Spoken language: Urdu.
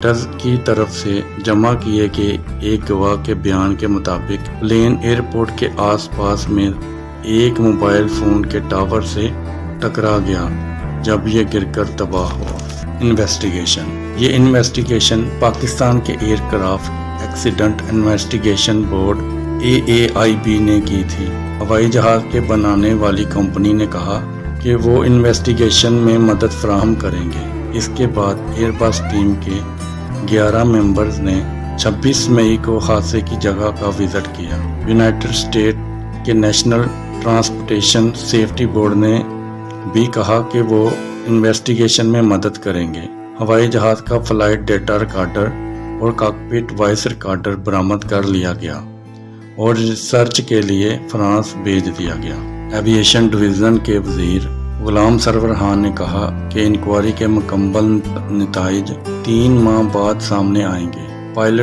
ڈز کی طرف سے جمع کیے گئے ایک گواہ کے بیان کے مطابق پلین ایئرپورٹ کے آس پاس میں ایک موبائل فون کے ٹاور سے ٹکرا گیا جب یہ گر کر تباہ ہوا۔ یہ انویسٹیگیشن پاکستان کے aircraft accident investigation board AAIB نے کی تھی۔ ہوائی جہاز کے بنانے والی کمپنی نے کہا کہ وہ انویسٹیگیشن میں مدد فراہم کریں گے۔ اس کے بعد ایئر بس ٹیم کے 11 ممبرز نے 26 مئی کو حادثے کی جگہ کا وزٹ کیا۔ یونائٹڈ اسٹیٹ کے نیشنل ٹرانسپورٹیشن سیفٹی بورڈ نے بھی کہا کہ وہ انویسٹیگیشن میں مدد کریں گے۔ ہوائی جہاز کا فلائٹ ڈیٹا ریکارڈر اور کاکپٹ وائس ریکارڈر برآمد کر لیا گیا اور ریسرچ کے لیے فرانس بھیج دیا گیا۔ ایویشن ڈویژن کے وزیر غلام سرور خان نے کہا کہ انکوائری کے مکمل نتائج 3 ماہ بعد سامنے آئیں گے۔ پائلٹ